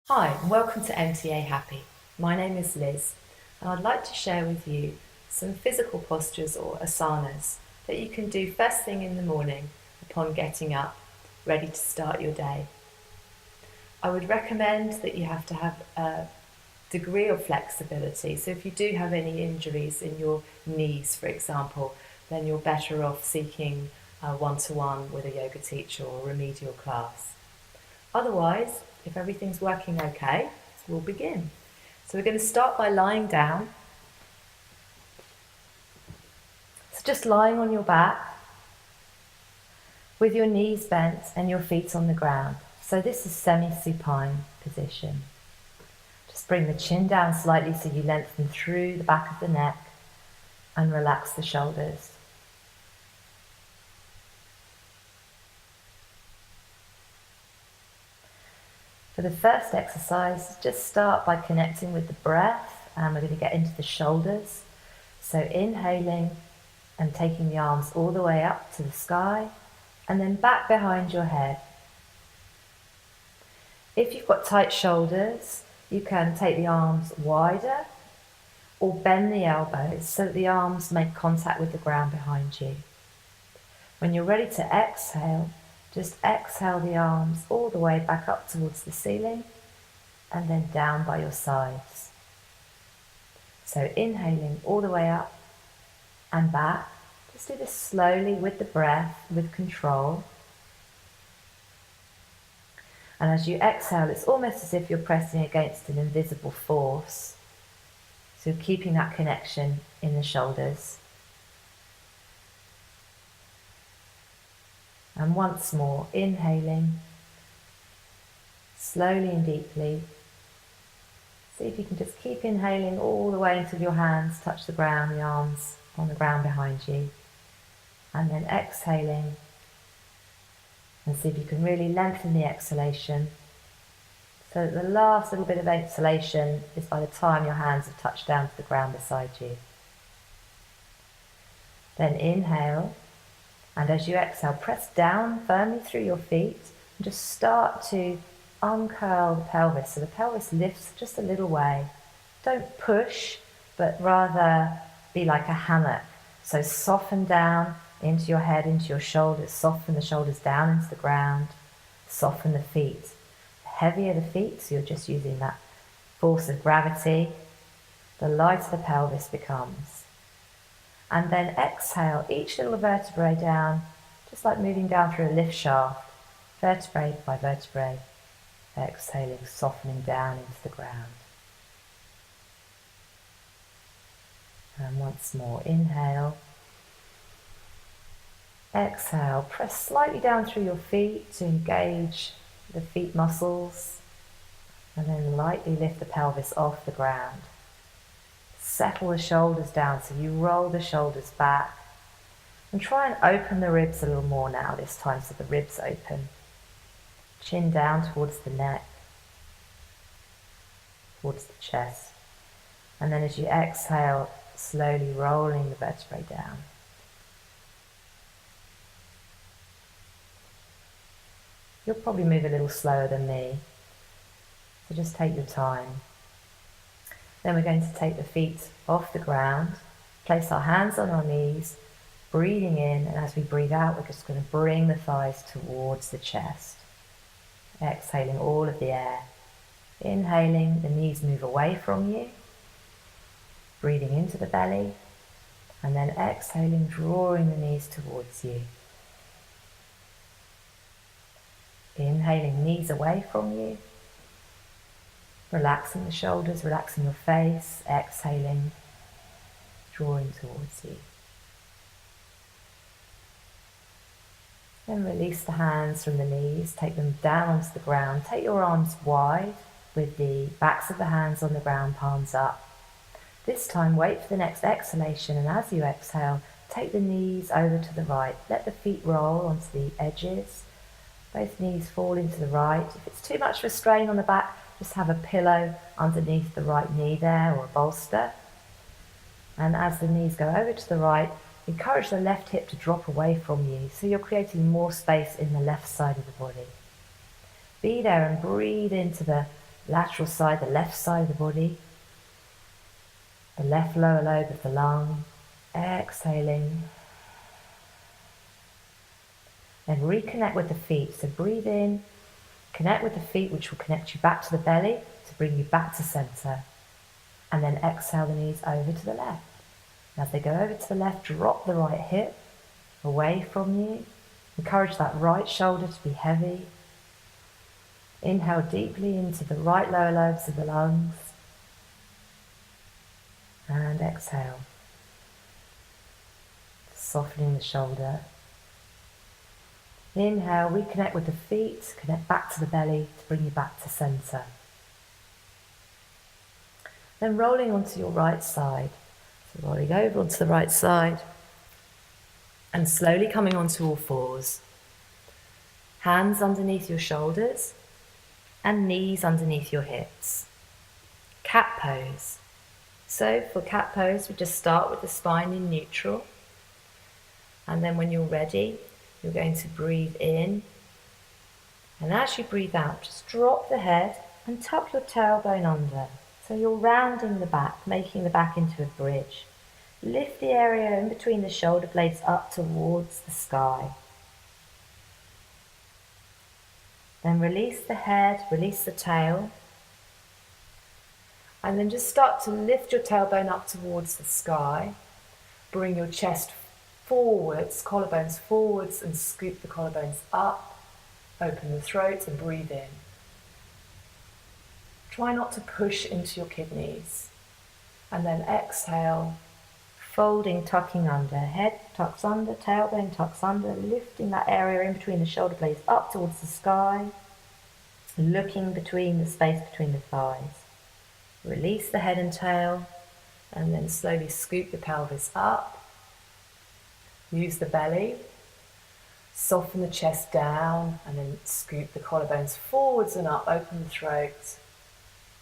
Hi, and welcome to MTA Happy. My name is Liz, and I'd like to share with you some physical postures or asanas that you can do first thing in the morning upon getting up, ready to start your day. I would recommend that you have to have a degree of flexibility. So if you do have any injuries in your knees, for example, then you're better off seeking a one-to-one with a yoga teacher or a remedial class. Otherwise, if everything's working okay, we'll begin. So we're going to start by lying down. So just lying on your back with your knees bent and your feet on the ground. So this is semi-supine position. Just bring the chin down slightly so you lengthen through the back of the neck and relax the shoulders. For the first exercise, just start by connecting with the breath, and we're going to get into the shoulders. So inhaling and taking the arms all the way up to the sky and then back behind your head. If you've got tight shoulders, you can take the arms wider or bend the elbows so that the arms make contact with the ground behind you. When you're ready to exhale, just exhale the arms all the way back up towards the ceiling and then down by your sides. So inhaling all the way up and back. Just do this slowly with the breath, with control. And as you exhale, it's almost as if you're pressing against an invisible force. So you're keeping that connection in the shoulders. And once more, inhaling, slowly and deeply. See if you can just keep inhaling all the way until your hands touch the ground, the arms on the ground behind you. And then exhaling. And see if you can really lengthen the exhalation. So that the last little bit of exhalation is by the time your hands have touched down to the ground beside you. Then inhale. And as you exhale, press down firmly through your feet and just start to uncurl the pelvis. So the pelvis lifts just a little way. Don't push, but rather be like a hammock. So soften down into your head, into your shoulders. Soften the shoulders down into the ground. Soften the feet. The heavier the feet, so you're just using that force of gravity, the lighter the pelvis becomes. And then exhale each little vertebrae down, just like moving down through a lift shaft, vertebrae by vertebrae, exhaling, softening down into the ground. And once more, inhale. Exhale, press slightly down through your feet to engage the feet muscles, and then lightly lift the pelvis off the ground. Settle the shoulders down, so you roll the shoulders back. And try and open the ribs a little more now this time, so the ribs open. Chin down towards the neck, towards the chest. And then as you exhale, slowly rolling the vertebrae down. You'll probably move a little slower than me, so just take your time. Then we're going to take the feet off the ground, place our hands on our knees, breathing in, and as we breathe out, we're just going to bring the thighs towards the chest. Exhaling all of the air. Inhaling, the knees move away from you. Breathing into the belly, and then exhaling, drawing the knees towards you. Inhaling, knees away from you. Relaxing the shoulders, relaxing your face, exhaling, drawing towards you. Then release the hands from the knees, take them down onto the ground. Take your arms wide with the backs of the hands on the ground, palms up. This time wait for the next exhalation, and as you exhale, take the knees over to the right. Let the feet roll onto the edges. Both knees fall into the right. If it's too much of a strain on the back, just have a pillow underneath the right knee there, or a bolster. And as the knees go over to the right, encourage the left hip to drop away from you, so you're creating more space in the left side of the body. Be there and breathe into the lateral side, the left side of the body, the left lower lobe of the lung. Exhaling. Then reconnect with the feet. So breathe in, connect with the feet, which will connect you back to the belly to bring you back to center. And then exhale the knees over to the left. As they go over to the left, drop the right hip away from you. Encourage that right shoulder to be heavy. Inhale deeply into the right lower lobes of the lungs. And exhale. Softening the shoulder. Inhale, reconnect with the feet, connect back to the belly to bring you back to center. Then rolling onto your right side. So rolling over onto the right side and slowly coming onto all fours. Hands underneath your shoulders and knees underneath your hips. Cat pose. So for cat pose, we just start with the spine in neutral. And then when you're ready, you're going to breathe in. And as you breathe out, just drop the head and tuck your tailbone under. So you're rounding the back, making the back into a bridge. Lift the area in between the shoulder blades up towards the sky. Then release the head, release the tail. And then just start to lift your tailbone up towards the sky. Bring your chest forwards, collarbones forwards, and scoop the collarbones up. Open the throat and breathe in. Try not to push into your kidneys. And then exhale, folding, tucking under. Head tucks under, tailbone tucks under, lifting that area in between the shoulder blades up towards the sky. Looking between the space between the thighs. Release the head and tail, and then slowly scoop the pelvis up. Use the belly. Soften the chest down, and then scoop the collarbones forwards and up. Open the throat.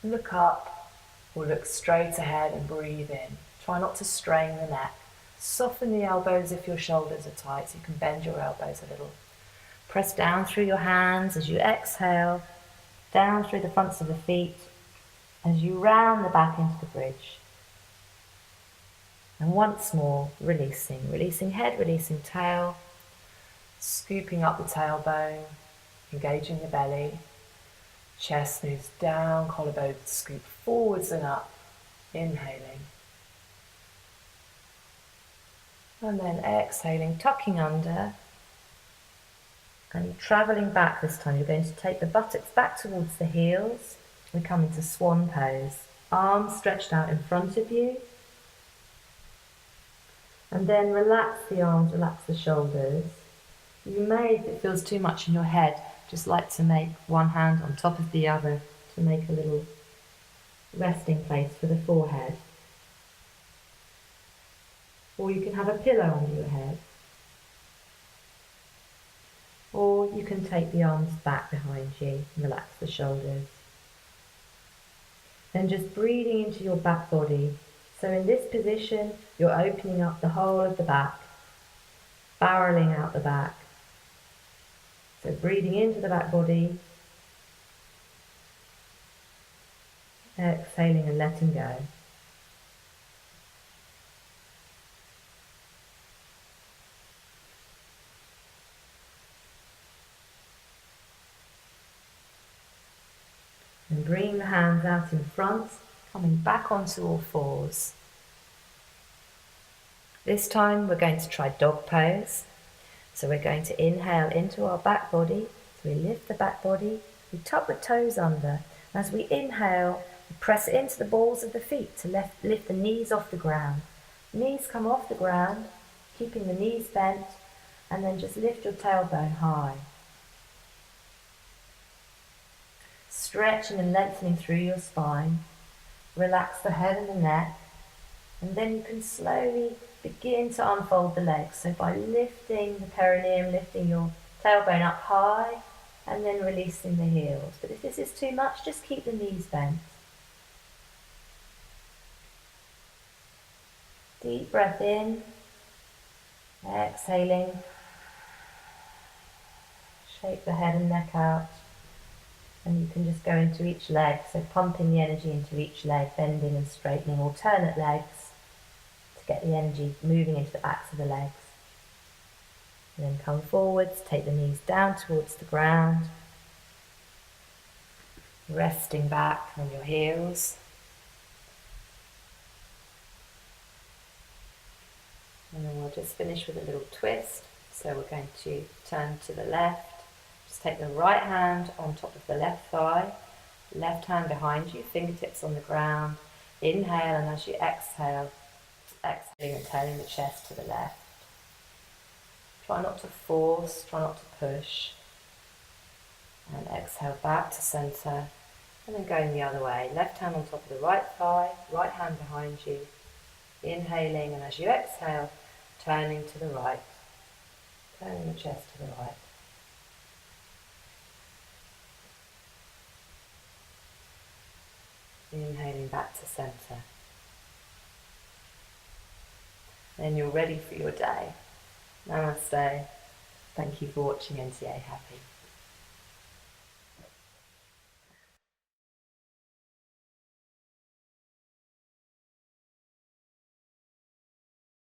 Look up, or look straight ahead and breathe in. Try not to strain the neck. Soften the elbows if your shoulders are tight, so you can bend your elbows a little. Press down through your hands as you exhale, down through the fronts of the feet, as you round the back into the bridge. And once more, releasing head, releasing tail, scooping up the tailbone, engaging the belly, chest moves down, collarbone scoop forwards and up, inhaling. And then exhaling, tucking under, and travelling back this time. You're going to take the buttocks back towards the heels. We come into swan pose. Arms stretched out in front of you. And then relax the arms, relax the shoulders. You may, if it feels too much in your head, just like to make one hand on top of the other to make a little resting place for the forehead. Or you can have a pillow under your head. Or you can take the arms back behind you and relax the shoulders. Then just breathing into your back body. So in this position, you're opening up the whole of the back, barreling out the back. So breathing into the back body, exhaling and letting go. And bring the hands out in front, coming back onto all fours. This time we're going to try dog pose. So we're going to inhale into our back body. So we lift the back body, we tuck the toes under. As we inhale, we press into the balls of the feet to lift the knees off the ground. Knees come off the ground, keeping the knees bent, and then just lift your tailbone high. Stretching and lengthening through your spine. Relax the head and the neck. And then you can slowly begin to unfold the legs. So by lifting the perineum, lifting your tailbone up high, and then releasing the heels. But if this is too much, just keep the knees bent. Deep breath in. Exhaling. Shake the head and neck out. And you can just go into each leg, so pumping the energy into each leg, bending and straightening alternate legs to get the energy moving into the backs of the legs. And then come forwards, take the knees down towards the ground, resting back on your heels. And then we'll just finish with a little twist. So we're going to turn to the left. Just take the right hand on top of the left thigh, left hand behind you, fingertips on the ground. Inhale, and as you exhale, exhaling and turning the chest to the left. Try not to force, try not to push. And exhale back to center. And then going the other way. Left hand on top of the right thigh, right hand behind you. Inhaling, and as you exhale, turning to the right. Turning the chest to the right. Inhaling back to center. Then you're ready for your day. Namaste. Thank you for watching NTA Happy.